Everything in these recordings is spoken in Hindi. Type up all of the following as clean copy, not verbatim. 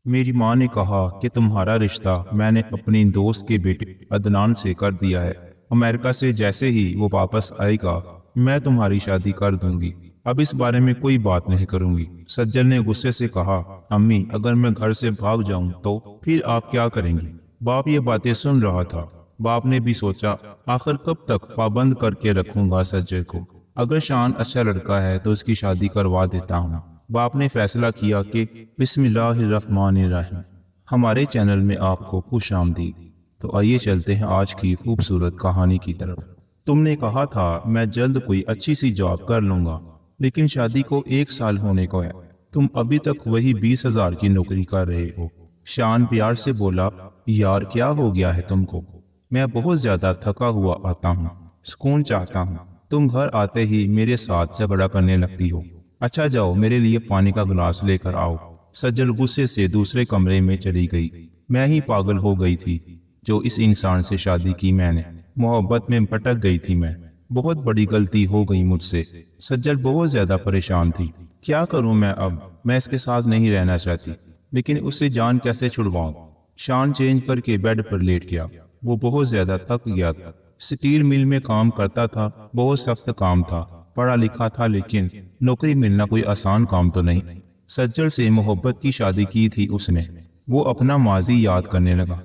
मेरी माँ ने कहा कि तुम्हारा रिश्ता मैंने अपनी दोस्त के बेटे अदनान से कर दिया है। अमेरिका से जैसे ही वो वापस आएगा मैं तुम्हारी शादी कर दूंगी। अब इस बारे में कोई बात नहीं करूंगी। सज्जल ने गुस्से से कहा, अम्मी अगर मैं घर से भाग जाऊं तो फिर आप क्या करेंगी? बाप ये बातें सुन रहा था। बाप ने भी सोचा, आखिर कब तक पाबंद करके रखूंगा सज्जल को। अगर शान अच्छा लड़का है तो इसकी शादी करवा देता हूँ। बाप ने फैसला किया कि बिस्मिल्लाहिर्रहमानिर्रहीम। हमारे चैनल में आपको खुश आमदीद। तो आइए चलते हैं आज की खूबसूरत कहानी की तरफ। तुमने कहा था मैं जल्द कोई अच्छी सी जॉब कर लूंगा, लेकिन शादी को 1 साल होने को है। तुम अभी तक वही 20,000 की नौकरी कर रहे हो। शान प्यार से बोला, यार क्या हो गया है तुमको? मैं बहुत ज्यादा थका हुआ आता हूँ, सुकून चाहता हूँ। तुम घर आते ही मेरे साथ झगड़ा करने लगती हो। अच्छा जाओ मेरे लिए पानी का गिलास लेकर आओ। सज्जल गुस्से से दूसरे कमरे में चली गई। मैं ही पागल हो गई थी जो इस इंसान से शादी की मैंने। मोहब्बत में भटक गई थी मैं। बहुत बड़ी गलती हो गई मुझसे। सज्जल बहुत ज्यादा परेशान थी। क्या करूं मैं अब? मैं इसके साथ नहीं रहना चाहती, लेकिन उससे जान कैसे छुड़वाऊं? शान चेंज करके बेड पर लेट गया। वो बहुत ज्यादा थक गया था। स्टील मिल में काम करता था, बहुत सख्त काम था। पढ़ा लिखा था, लेकिन नौकरी मिलना कोई आसान काम तो नहीं। सज्जल से मोहब्बत की शादी की थी उसने। वो अपना माजी याद करने लगा।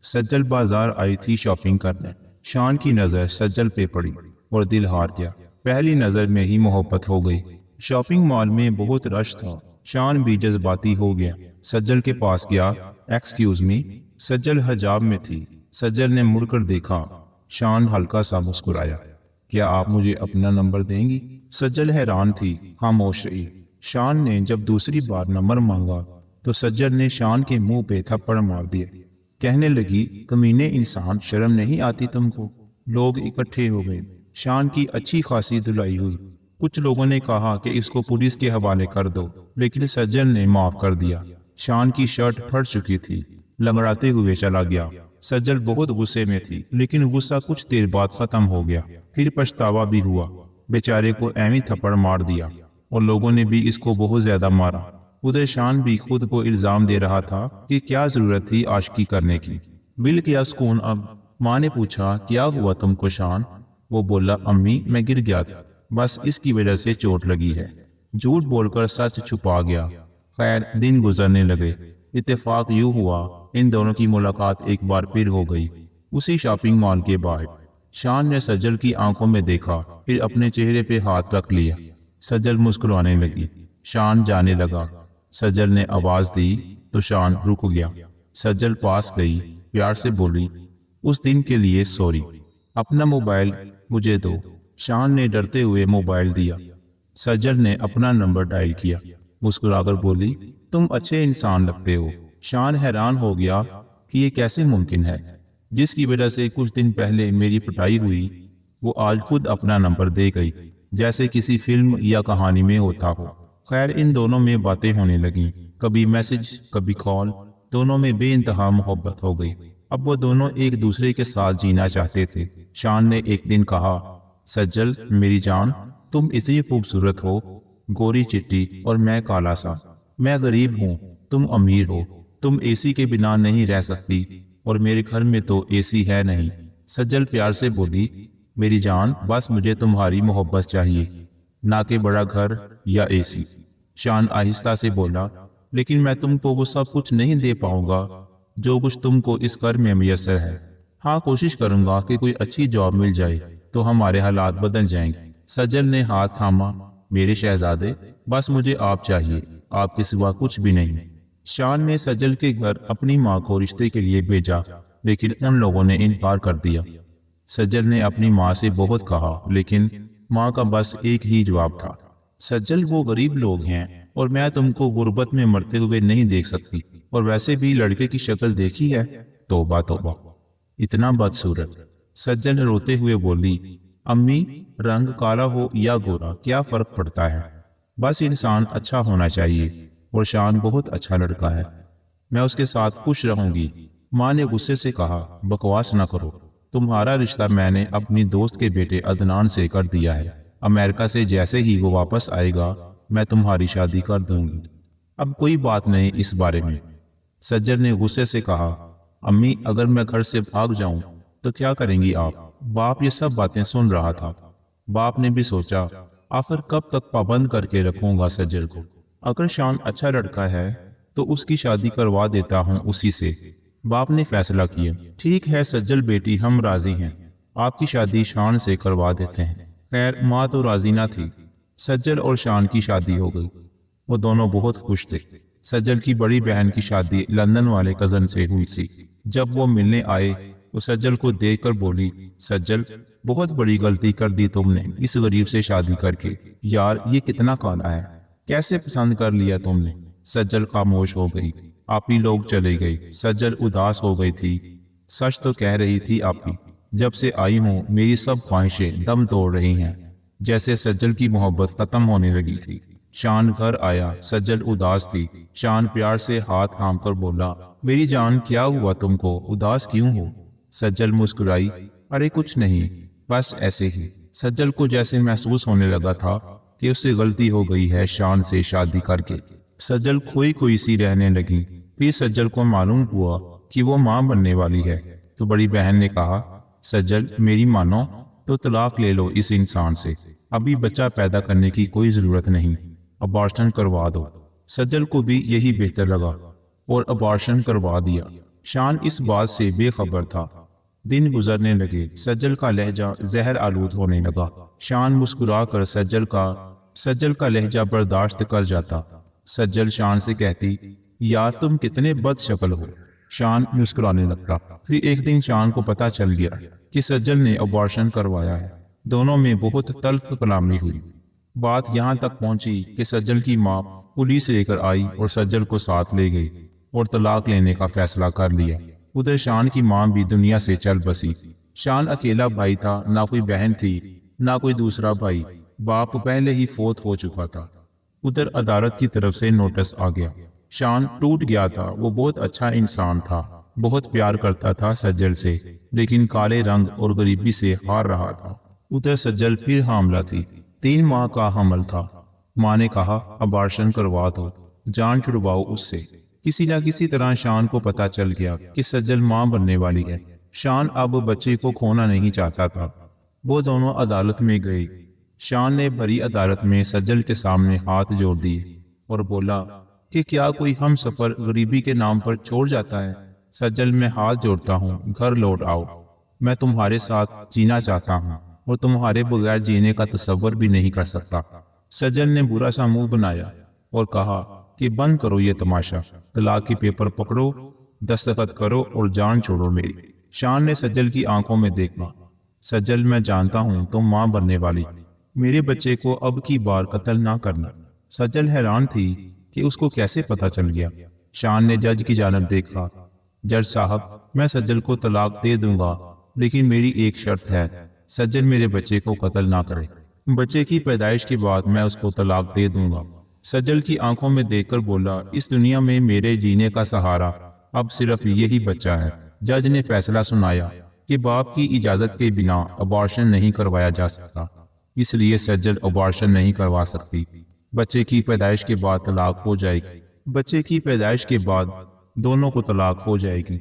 सज्जल बाजार आई थी शॉपिंग करने। शान की नजर सज्जल पे पड़ी और दिल हार गया। पहली नजर में ही मोहब्बत हो गई। शॉपिंग मॉल में बहुत रश था। शान भी जज्बाती हो गया। सज्जल के पास गया। Excuse me. सज्जल हिजाब में थी। सज्जल ने मुड़कर देखा। शान हल्का सा मुस्कुराया। क्या आप मुझे अपना नंबर देंगी? सज्जल हैरान थी, खामोश रही। शान ने जब दूसरी बार नंबर मांगा तो सज्जल ने शान के मुंह पे थप्पड़ मार दिया। कहने लगी, कमीने इंसान, शर्म नहीं आती तुमको? लोग इकट्ठे हो गए। शान की अच्छी खासी धुलाई हुई। कुछ लोगों ने कहा कि इसको पुलिस के हवाले कर दो, लेकिन सज्जल ने माफ कर दिया। शान की शर्ट फट चुकी थी। लंगड़ाते हुए चला गया। सज्जल बहुत गुस्से में थी, लेकिन गुस्सा कुछ देर बाद खत्म हो गया। फिर पछतावा भी हुआ। बेचारे को ऐवी थप्पड़ मार दिया और लोगों ने भी इसको बहुत ज्यादा मारा। उधर शान भी खुद को इल्जाम दे रहा था कि क्या जरूरत थी आशिकी करने की। मिल गया सुकून अब। माँ ने पूछा, क्या हुआ तुमको शान? वो बोला, अम्मी मैं गिर गया था, बस इसकी वजह से चोट लगी है। झूठ बोलकर सच छुपा गया। खैर दिन गुजरने लगे। इत्तेफाक यूं हुआ, इन दोनों की मुलाकात एक बार फिर हो गई, उसी शॉपिंग मॉल के बाहर। शान ने सज्जल की आंखों में देखा, फिर अपने चेहरे पे हाथ रख लिया। सज्जल मुस्कुराने लगी। शान जाने लगा। सज्जल ने आवाज दी तो शान रुक गया। सज्जल पास गई, प्यार से बोली, उस दिन के लिए सॉरी। अपना मोबाइल मुझे दो। शान ने डरते हुए मोबाइल दिया। सज्जल ने अपना नंबर डायल किया। मुस्कुराकर बोली, तुम अच्छे इंसान लगते हो। शान हैरान हो गया कि ये कैसे मुमकिन है। जिसकी वजह से कुछ दिन पहले मेरी पिटाई हुई, वो आज खुद अपना नंबर दे गई, जैसे किसी फिल्म या कहानी में होता हो। खैर इन दोनों में बातें होने लगी, कभी मैसेज कभी कॉल। दोनों में बेइंतहा मोहब्बत हो गई। अब वो दोनों एक दूसरे के साथ जीना चाहते थे। शान ने एक दिन कहा, सज्जल मेरी जान, तुम इतनी खूबसूरत हो, गोरी चिट्टी और मैं काला सा। मैं गरीब हूँ, तुम अमीर हो। तुम एसी के बिना नहीं रह सकती और मेरे घर में तो एसी है नहीं। सज्जल प्यार से बोली, मेरी जान बस मुझे तुम्हारी मोहब्बत चाहिए, ना कि बड़ा घर या एसी। शान आहिस्ता से बोला, लेकिन मैं तुमको वो सब कुछ नहीं दे पाऊंगा जो कुछ तुमको इस घर में मुयस्सर है। हाँ कोशिश करूंगा कि कोई अच्छी जॉब मिल जाए तो हमारे हालात बदल जाएंगे। सज्जल ने हाथ थामा, मेरे शहजादे बस मुझे आप चाहिए, आपके सिवा कुछ भी नहीं। शान ने सज्जल के घर अपनी माँ को रिश्ते के लिए भेजा, लेकिन उन लोगों ने इनकार कर दिया। सज्जल ने अपनी माँ से बहुत कहा, लेकिन माँ का बस एक ही जवाब था, सज्जल वो गरीब लोग हैं और मैं तुमको गुर्बत में मरते हुए नहीं देख सकती। और वैसे भी लड़के की शक्ल देखी है, तौबा तौबा, इतना बदसूरत। सज्जल रोते हुए बोली, अम्मी रंग काला हो या गोरा क्या फर्क पड़ता है, बस इंसान अच्छा होना चाहिए। और शान बहुत अच्छा लड़का है, मैं उसके साथ खुश रहूंगी। माँ ने गुस्से से कहा, बकवास ना करो, तुम्हारा रिश्ता मैंने अपनी दोस्त के बेटे अदनान से कर दिया है। अमेरिका से जैसे ही वो वापस आएगा मैं तुम्हारी शादी कर दूंगी। अब कोई बात नहीं इस बारे में। सज्जल ने गुस्से से कहा, अम्मी अगर मैं घर से भाग जाऊं तो क्या करेंगी आप? बाप ये सब बातें सुन रहा था। बाप ने भी सोचा, आखिर कब तक पाबंद करके रखूंगा सज्जल को। अगर शान अच्छा लड़का है तो उसकी शादी करवा देता हूं उसी से। बाप ने फैसला किया, ठीक है सज्जल बेटी, हम राजी हैं, आपकी शादी शान से करवा देते हैं। खैर माँ तो राजी ना थी। सज्जल और शान की शादी हो गई। वो दोनों बहुत खुश थे। सज्जल की बड़ी बहन की शादी लंदन वाले कजन से हुई थी। जब वो मिलने आए तो सज्जल को देखकर बोली, सज्जल बहुत बड़ी गलती कर दी तुमने इस गरीब से शादी करके। यार ये कितना काला है, कैसे पसंद कर लिया तुमने। सज्जल खामोश हो गई। आपी लोग चले गए। सज्जल उदास हो गई थी। सच तो कह रही थी आपी, जब से आई हूं मेरी सब ख्वाहिशें दम तोड़ रही हैं। जैसे सज्जल की मोहब्बत खत्म होने लगी थी। शान घर आया। सज्जल उदास थी। शान प्यार से हाथ थाम कर बोला, मेरी जान क्या हुआ तुमको, उदास क्यों हो? सज्जल मुस्कुराई, अरे कुछ नहीं, बस ऐसे ही। सज्जल को जैसे महसूस होने लगा था कि उससे गलती हो गई है शान से शादी करके। सज्जल खोई खोई सी रहने लगी। फिर सज्जल को मालूम हुआ कि वो मां बनने वाली है। तो बड़ी बहन ने कहा, सज्जल मेरी मानो तो तलाक ले लो इस इंसान से, अभी बच्चा पैदा करने की कोई जरूरत नहीं, अबॉर्शन करवा दो। सज्जल को भी यही बेहतर लगा और अबॉर्शन करवा दिया। शान इस बात से बेखबर था। दिन गुजरने लगे। सज्जल का लहजा जहर आलूद होने लगा। शान मुस्कुरा कर सज्जल का लहजा बर्दाश्त कर जाता। सज्जल शान से कहती, यार तुम कितने बदशक्ल हो। शान मुस्कुराने लगता। फिर एक दिन शान को पता चल गया कि सज्जल ने अबॉर्शन करवाया है। दोनों में बहुत तल्ख कलामी हुई। बात यहाँ तक पहुंची कि सज्जल की माँ पुलिस लेकर आई और सज्जल को साथ ले गई और तलाक लेने का फैसला कर लिया। उधर शान की माँ भी दुनिया से चल बसी। शान अकेला भाई था, ना कोई बहन थी ना कोई दूसरा भाई। बाप पहले ही फोत हो चुका था। उधर अदालत की तरफ से नोटिस आ गया। शान टूट गया था। वो बहुत अच्छा इंसान था, बहुत प्यार करता था सज्जल से, लेकिन काले रंग और गरीबी से हार रहा था। उधर सज्जल फिर हामला थी। 3 माह का हमल था। माँ ने कहा, अबॉर्शन करवा दो, जान छुड़वाओ उससे। किसी न किसी तरह शान को पता चल गया कि सज्जल मां बनने वाली है। शान अब बच्चे को खोना नहीं चाहता था। वो दोनों अदालत में गए। शान ने भरी अदालत में सज्जल के सामने हाथ जोड़ दिए और बोला कि क्या कोई हम सफर गरीबी के नाम पर छोड़ जाता है? सज्जल, मैं हाथ जोड़ता हूँ, घर लौट आओ। मैं तुम्हारे साथ जीना चाहता हूँ और तुम्हारे बगैर जीने का तसव्वुर भी नहीं कर सकता। सज्जल ने बुरा सा मुंह बनाया और कहा कि बंद करो ये तमाशा, तलाक के पेपर पकड़ो, दस्तखत करो और जान छोड़ो मेरी। शान ने सज्जल की आंखों में देखा। सज्जल, मैं जानता हूँ तुम मां बनने वाली, मेरे बच्चे को अब की बार कत्ल ना करना। सज्जल हैरान थी कि उसको कैसे पता चल गया। शान ने जज की जानब देखा। जज साहब, मैं सज्जल को तलाक दे दूंगा, लेकिन मेरी एक शर्त है, सज्जल मेरे बच्चे को कत्ल ना करे। बच्चे की पैदाइश के बाद मैं उसको तलाक दे दूंगा। सज्जल की आंखों में देखकर बोला, इस दुनिया में मेरे जीने का सहारा अब सिर्फ यही बच्चा है। जज ने फैसला सुनाया कि बाप की इजाजत के बिना अबॉर्शन नहीं करवाया जा सकता, इसलिए सज्जल अबॉर्शन नहीं करवा सकती। बच्चे की पैदाइश के बाद तलाक हो जाएगी। बच्चे की पैदाइश के बाद दोनों को तलाक हो जाएगी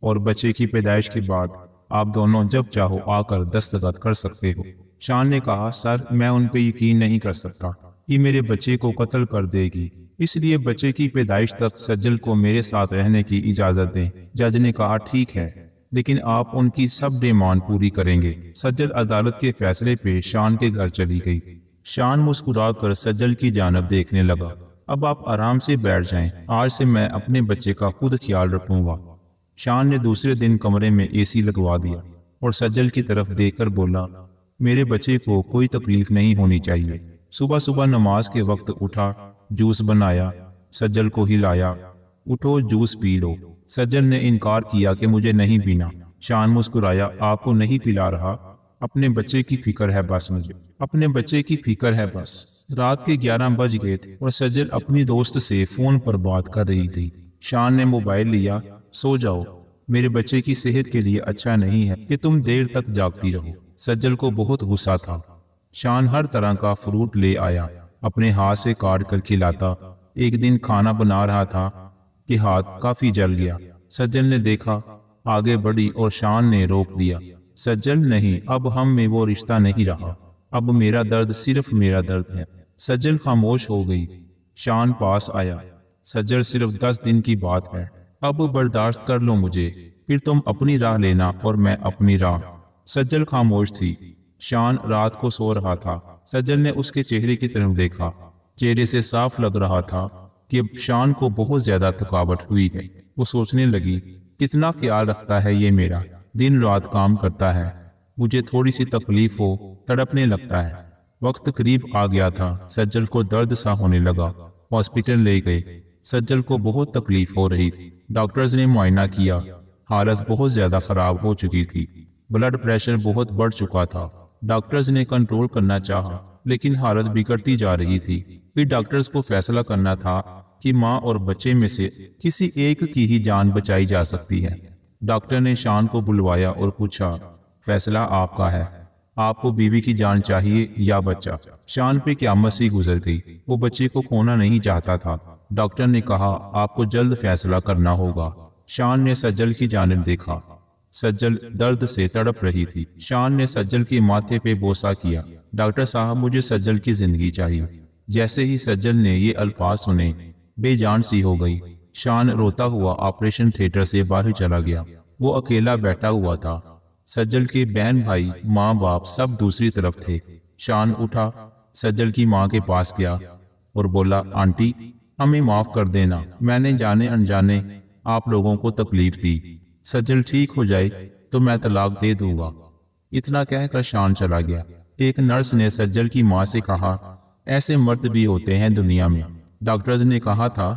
और बच्चे की पैदाइश के बाद आप दोनों जब चाहो आकर दस्तखत कर सकते हो। शान ने कहा, सर मैं उन पे यकीन नहीं कर सकता कि मेरे बच्चे को कत्ल कर देगी, इसलिए बच्चे की पैदाइश तक सज्जल को मेरे साथ रहने की इजाजत दें। जज ने कहा, ठीक है, लेकिन आप उनकी सब डिमांड पूरी करेंगे। सज्जल अदालत के फैसले पे शान के घर चली गई। शान मुस्कुराकर सज्जल की जानब देखने लगा। अब आप आराम से बैठ जाएं, आज से मैं अपने बच्चे का खुद ख्याल रखूंगा। शान ने दूसरे दिन कमरे में एसी लगवा दिया और सज्जल की तरफ देखकर बोला, मेरे बच्चे को कोई तकलीफ नहीं होनी चाहिए। सुबह सुबह नमाज के वक्त उठा, जूस बनाया, सज्जल को हिलाया, उठो जूस पी लो। सज्जल ने इनकार किया कि मुझे नहीं पीना। शान मुस्कुराया, आपको नहीं पिला रहा, अपने बच्चे की फिक्र है बस, मुझे अपने बच्चे की फिक्र है बस। रात के 11 बज गए थे और सज्जल अपनी दोस्त से फोन पर बात कर रही थी। शान ने मोबाइल लिया, सो जाओ, मेरे बच्चे की सेहत के लिए अच्छा नहीं है कि तुम देर तक जागती रहो। सज्जल को बहुत गुस्सा था। शान हर तरह का फ्रूट ले आया, अपने हाथ से काट कर खिलाता। एक दिन खाना बना रहा था कि हाथ काफी जल गया। सज्जल ने देखा, आगे बढ़ी और शान ने रोक दिया। सज्जल, नहीं, अब हम में वो रिश्ता नहीं रहा। अब मेरा दर्द सिर्फ मेरा दर्द है। सज्जल खामोश हो गई। शान पास आया। सज्जल, सिर्फ 10 दिन की बात है, अब बर्दाश्त कर लो मुझे, फिर तुम अपनी राह लेना और मैं अपनी राह। सज्जल खामोश थी। शान रात को सो रहा था। सज्जल ने उसके चेहरे की तरफ देखा। चेहरे से साफ लग रहा था कि अब शान को बहुत ज्यादा थकावट हुई है। वो सोचने लगी, कितना ख्याल रखता है ये मेरा, दिन रात काम करता है, मुझे थोड़ी सी तकलीफ हो तड़पने लगता है। वक्त करीब आ गया था। सज्जल को दर्द सा होने लगा। हॉस्पिटल ले गए। सज्जल को बहुत तकलीफ हो रही थी। डॉक्टर्स ने मुआयना किया। हालत बहुत ज्यादा खराब हो चुकी थी। ब्लड प्रेशर बहुत बढ़ चुका था। डॉक्टर्स ने कंट्रोल करना चाहा, लेकिन हालत बिगड़ती जा रही थी। फिर डॉक्टर्स को फैसला करना था कि माँ और बच्चे में से किसी एक की ही जान बचाई जा सकती है। डॉक्टर ने शान को बुलवाया और पूछा, फैसला आपका है, आपको बीवी की जान चाहिए या बच्चा? शान पे क़यामत सी गुजर गई। वो बच्चे को खोना नहीं चाहता था। डॉक्टर ने कहा, आपको जल्द फैसला करना होगा। शान ने सज्जल की जानिब देखा। सज्जल दर्द से तड़प रही थी। शान ने सज्जल के माथे पे बोसा किया। डॉक्टर साहब, मुझे सज्जल की जिंदगी चाहिए। जैसे ही सज्जल ने ये अल्फाज सुने, बेजान सी हो गई। शान रोता हुआ ऑपरेशन थिएटर से बाहर चला गया। वो अकेला बैठा हुआ था। सज्जल के बहन भाई, माँ बाप सब दूसरी तरफ थे। शान उठा, सज्जल की माँ के पास गया और बोला, आंटी, हमें माफ कर देना, मैंने जाने अनजाने आप लोगों को तकलीफ दी। सज्जल ठीक हो जाए तो मैं तलाक दे दूंगा। इतना कहकर शान चला गया। एक नर्स ने सज्जल की माँ से कहा, ऐसे मर्द भी होते हैं दुनिया में। डॉक्टर्स ने कहा था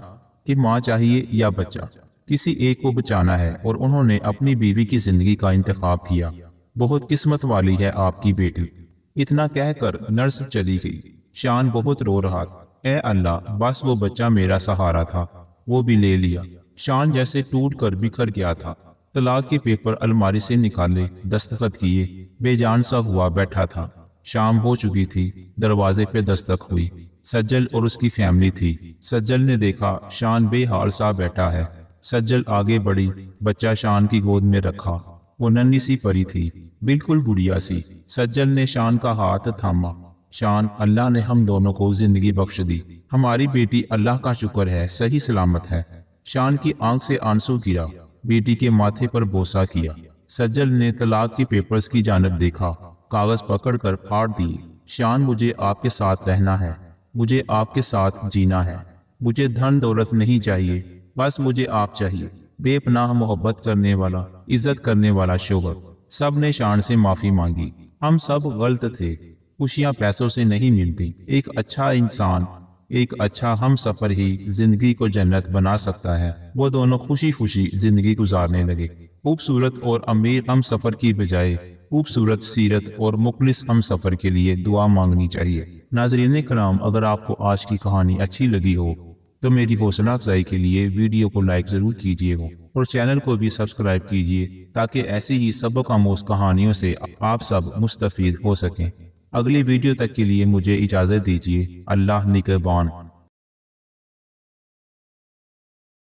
कि माँ चाहिए या बच्चा, किसी एक को बचाना है, और उन्होंने अपनी बीवी की जिंदगी का इंतखाब किया। बहुत किस्मत वाली है आपकी बेटी। इतना कहकर नर्स चली गई। शान बहुत रो रहा था। ए अल्लाह, बस वो बच्चा मेरा सहारा था, वो भी ले लिया। शान जैसे टूट कर बिखर गया था। तलाक के पेपर अलमारी से निकाले, दस्तखत किए, बेजान सा हुआ बैठा था। शाम हो चुकी थी। दरवाजे पे दस्तक हुई। सज्जल और उसकी फैमिली थी। सज्जल ने देखा शान बेहाल सा बैठा है। सज्जल आगे बढ़ी, बच्चा शान की गोद में रखा। वो नन्ही सी परी थी, बिल्कुल गुड़िया सी। सज्जल ने शान का हाथ थामा। शान, अल्लाह ने हम दोनों को जिंदगी बख्श दी। हमारी बेटी अल्लाह का शुक्र है सही सलामत है। शान की आंख से आंसू गिरा। बेटी के माथे पर बोसा किया। सज्जल ने तलाक के पेपर्स की जानिब देखा। कागज पकड़कर फाड़ दिए। शान, मुझे आपके साथ रहना है, मुझे आपके साथ जीना है। मुझे धन दौलत नहीं चाहिए, बस मुझे आप चाहिए। बेपनाह मोहब्बत करने वाला, इज्जत करने वाला शोहर। सब ने शान से माफी मांगी। हम सब गलत थे। खुशियां पैसों से नहीं मिलती। एक अच्छा इंसान, एक अच्छा हम सफर ही जिंदगी को जन्नत बना सकता है। वो दोनों खुशी खुशी जिंदगी गुजारने लगे। खूबसूरत और अमीर हम सफर की बजाय खूबसूरत सीरत और मुखलिस हम सफर के लिए दुआ मांगनी चाहिए। नाज़रीन कराम, अगर आपको आज की कहानी अच्छी लगी हो तो मेरी हौसला अफजाई के लिए वीडियो को लाइक जरूर कीजिएगा और चैनल को भी सब्सक्राइब कीजिए, ताकि ऐसी ही सबक आमोज़ कहानियों से आप सब मुस्तफीद हो सकें। अगली वीडियो तक के लिए मुझे इजाजत दीजिए। अल्लाह निगहबान।